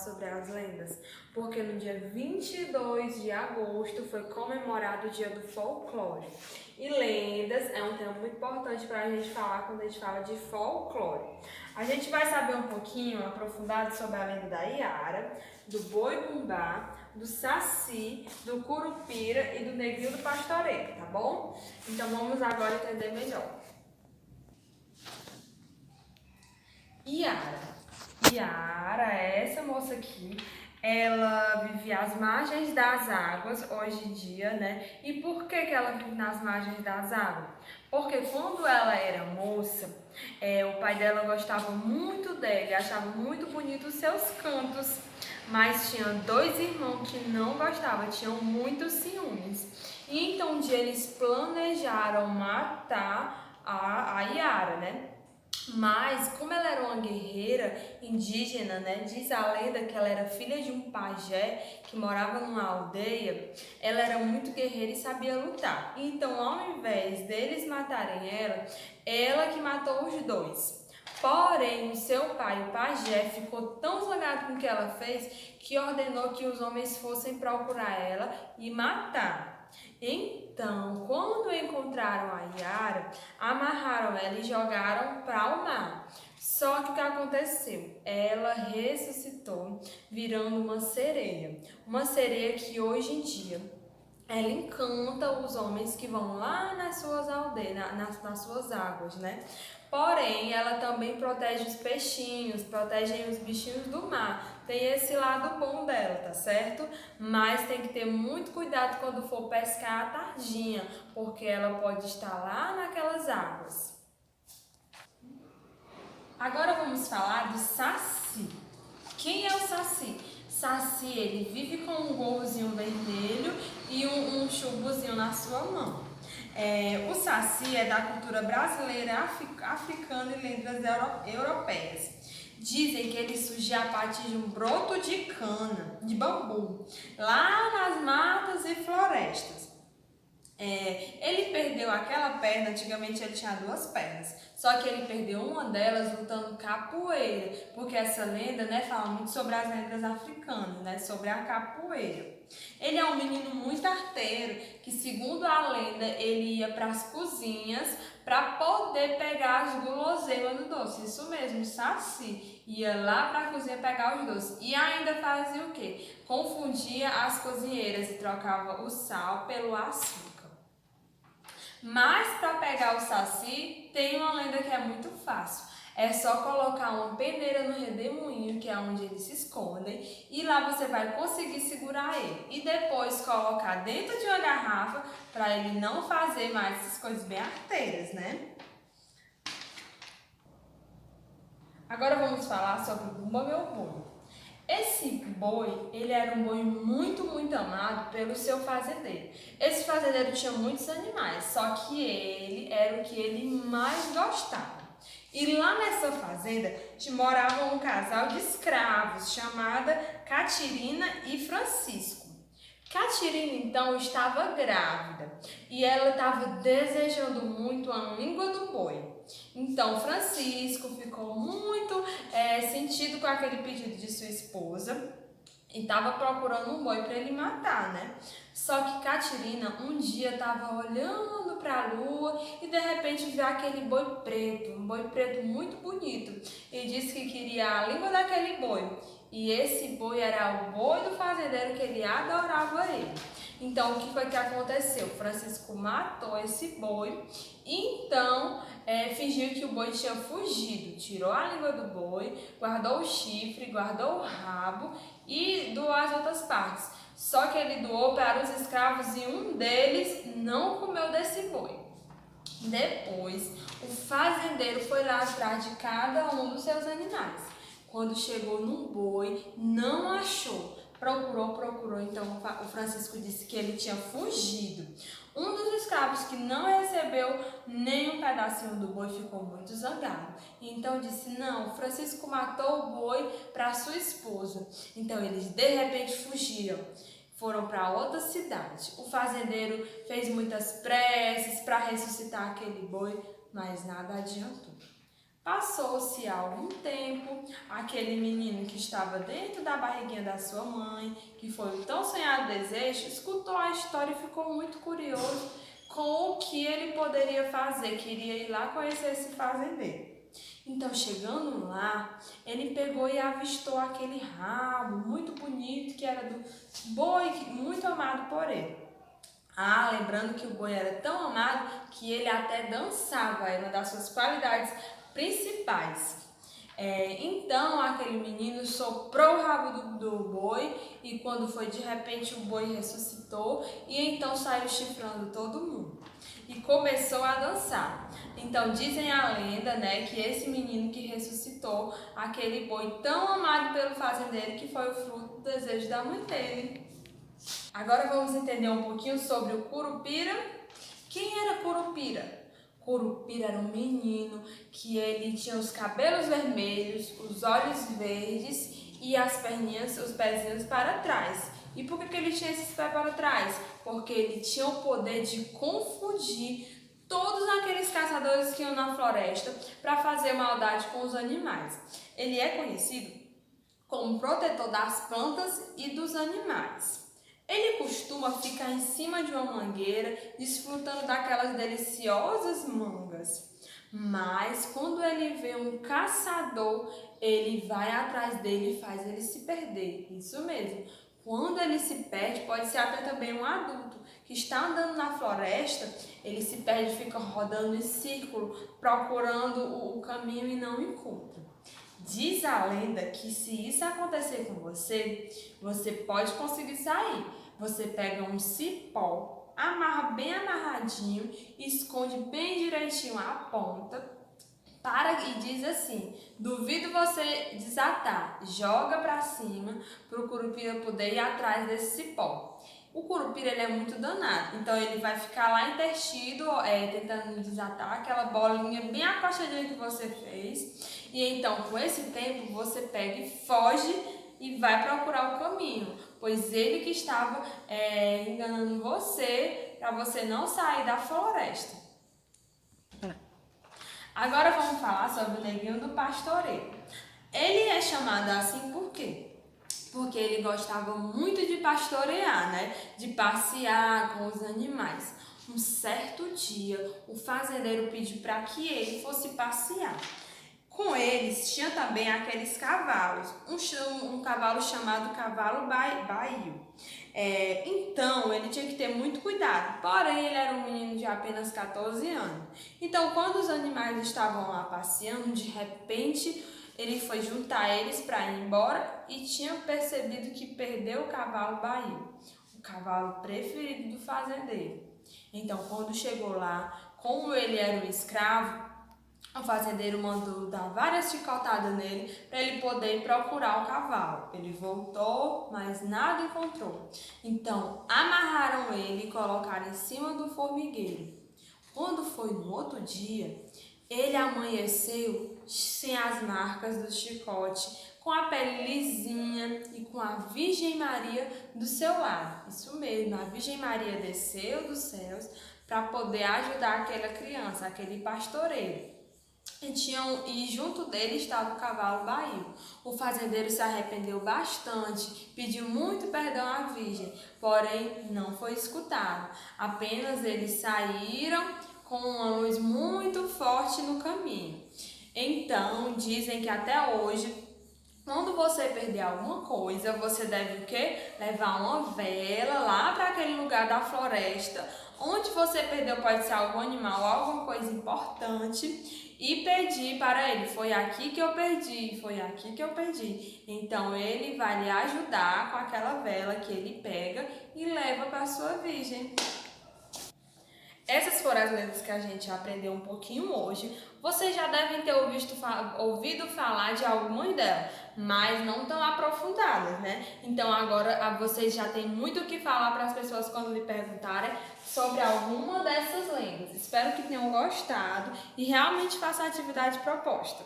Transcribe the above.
sobre as lendas, porque no dia 22 de agosto foi comemorado o Dia do Folclore. E lendas é um tema muito importante para a gente falar quando a gente fala de folclore. A gente vai saber um pouquinho aprofundado sobre a lenda da Iara, do Boi-bumbá, do Saci, do Curupira e do Neguinho do Pastoreiro, tá bom? Então vamos agora entender melhor. Iara é essa moça aqui. Ela vivia às margens das águas hoje em dia, né? E por que ela vive nas margens das águas? Porque quando ela era moça, o pai dela gostava muito dela, achava muito bonito os seus cantos, mas tinha dois irmãos que não gostavam, tinham muitos ciúmes. E então um dia eles planejaram matar a Iara, né? Mas, como ela era uma guerreira indígena, né, diz a lenda que ela era filha de um pajé que morava numa aldeia, ela era muito guerreira e sabia lutar. Então, ao invés deles matarem ela que matou os dois. Porém, o seu pai, o pajé, ficou tão zangado com o que ela fez que ordenou que os homens fossem procurar ela e matar. Então, quando encontraram a Iara, amarraram ela e jogaram para o mar. Só que o que aconteceu? Ela ressuscitou virando uma sereia. Uma sereia que hoje em dia ela encanta os homens que vão lá nas suas aldeias, nas suas águas, né? Porém, ela também protege os peixinhos, protege os bichinhos do mar. Tem esse lado bom dela, tá certo? Mas tem que ter muito cuidado quando for pescar à tardinha, porque ela pode estar lá naquelas águas. Agora vamos falar do Saci. Quem é o Saci? Saci, ele vive com um gorrozinho vermelho e um chubuzinho na sua mão. O Saci é da cultura brasileira, africana e lendas europeias. Dizem que ele surgiu a partir de um broto de cana, de bambu, lá nas matas e florestas. Ele perdeu aquela perna, antigamente ele tinha duas pernas, só que ele perdeu uma delas lutando capoeira, porque essa lenda, né, fala muito sobre as lendas africanas, né, sobre a capoeira. Ele é um menino muito arteiro, que segundo a lenda, ele ia para as cozinhas para poder pegar as guloseimas do doce. Isso mesmo, Saci ia lá para a cozinha pegar os doces. E ainda fazia o quê? Confundia as cozinheiras e trocava o sal pelo açúcar. Mas para pegar o Saci, tem uma lenda que é muito fácil. É só colocar uma peneira no redemoinho, que é onde eles se escondem, e lá você vai conseguir segurar ele. E depois colocar dentro de uma garrafa, para ele não fazer mais essas coisas bem arteiras, né? Agora vamos falar sobre o Bumba Meu Boi. Esse boi, ele era um boi muito, muito amado pelo seu fazendeiro. Esse fazendeiro tinha muitos animais, só que ele era o que ele mais gostava. E lá nessa fazenda morava um casal de escravos chamada Catirina e Francisco. Catirina, então, estava grávida e ela estava desejando muito a língua do boi. Então, Francisco ficou muito sentido com aquele pedido de sua esposa e estava procurando um boi para ele matar, né? Só que Catirina um dia estava olhando para a lua e de repente viu aquele boi preto, um boi preto muito bonito, e disse que queria a língua daquele boi. E esse boi era o boi do fazendeiro, que ele adorava ele. Então, o que foi que aconteceu? Francisco matou esse boi e então fingiu que o boi tinha fugido. Tirou a língua do boi, guardou o chifre, guardou o rabo e doou as outras partes. Só que ele doou para os escravos e um deles não comeu desse boi. Depois, o fazendeiro foi lá atrás de cada um dos seus animais. Quando chegou num boi, não achou. Procurou, então o Francisco disse que ele tinha fugido. Um dos escravos que não recebeu nenhum pedacinho do boi ficou muito zangado. Então disse, não, Francisco matou o boi para sua esposa. Então eles de repente fugiram. Foram para outra cidade. O fazendeiro fez muitas preces para ressuscitar aquele boi, mas nada adiantou. Passou-se algum tempo, aquele menino que estava dentro da barriguinha da sua mãe, que foi o tão sonhado desejo, escutou a história e ficou muito curioso com o que ele poderia fazer, queria ir lá conhecer esse fazendeiro. Então, chegando lá, ele pegou e avistou aquele rabo muito bonito que era do boi, muito amado por ele. Lembrando que o boi era tão amado que ele até dançava, era uma das suas qualidades principais. Então aquele menino soprou o rabo do boi e quando foi de repente o boi ressuscitou e então saiu chifrando todo mundo e começou a dançar. Então dizem a lenda, né, que esse menino que ressuscitou aquele boi tão amado pelo fazendeiro que foi o fruto do desejo da mãe dele. Agora vamos entender um pouquinho sobre o Curupira. Quem era Curupira? Curupira era um menino que ele tinha os cabelos vermelhos, os olhos verdes e as perninhas, os pezinhos para trás. E por que ele tinha esses pés para trás? Porque ele tinha o poder de confundir todos aqueles caçadores que iam na floresta para fazer maldade com os animais. Ele é conhecido como protetor das plantas e dos animais. Ele costuma ficar em cima de uma mangueira, desfrutando daquelas deliciosas mangas. Mas quando ele vê um caçador, ele vai atrás dele e faz ele se perder. Isso mesmo. Quando ele se perde, pode ser até também um adulto que está andando na floresta, ele se perde e fica rodando em círculo, procurando o caminho e não encontra. Diz a lenda que se isso acontecer com você, você pode conseguir sair. Você pega um cipó, amarra bem amarradinho, esconde bem direitinho a ponta, e diz assim: duvido você desatar, joga para cima para o curupira poder ir atrás desse cipó. O curupira ele é muito danado, então ele vai ficar lá intertido, tentando desatar aquela bolinha bem acostadinha que você fez. E então, com esse tempo, você pega e foge e vai procurar o caminho, pois ele que estava enganando você para você não sair da floresta. Agora vamos falar sobre o neguinho do pastoreiro. Ele é chamado assim por quê? Porque ele gostava muito de pastorear, né? De passear com os animais. Um certo dia, o fazendeiro pediu para que ele fosse passear. Com eles tinha também aqueles cavalos, um cavalo chamado cavalo baio. Então ele tinha que ter muito cuidado, porém ele era um menino de apenas 14 anos. Então quando os animais estavam lá passeando, de repente ele foi juntar eles para ir embora e tinha percebido que perdeu o cavalo baio, o cavalo preferido do fazendeiro. Então quando chegou lá, como ele era um escravo, o fazendeiro mandou dar várias chicotadas nele para ele poder procurar o cavalo. Ele voltou, mas nada encontrou. Então, amarraram ele e colocaram em cima do formigueiro. Quando foi no outro dia, ele amanheceu sem as marcas do chicote, com a pele lisinha e com a Virgem Maria do seu lado. Isso mesmo, a Virgem Maria desceu dos céus para poder ajudar aquela criança, aquele pastoreiro. E junto dele estava o cavalo baio. O fazendeiro se arrependeu bastante, pediu muito perdão à Virgem, porém não foi escutado. Apenas eles saíram com uma luz muito forte no caminho. Então, dizem que até hoje, quando você perder alguma coisa, você deve o quê? Levar uma vela lá para aquele lugar da floresta, onde você perdeu, pode ser algum animal, alguma coisa importante, e pedir para ele: foi aqui que eu perdi, foi aqui que eu perdi. Então ele vai lhe ajudar com aquela vela que ele pega e leva para a sua virgem. Essas foram as letras que a gente aprendeu um pouquinho hoje. Vocês já devem ter ouvido falar de algumas delas, mas não tão aprofundadas, né? Então agora vocês já têm muito o que falar para as pessoas quando lhe perguntarem sobre alguma dessas lendas. Espero que tenham gostado e realmente façam a atividade proposta.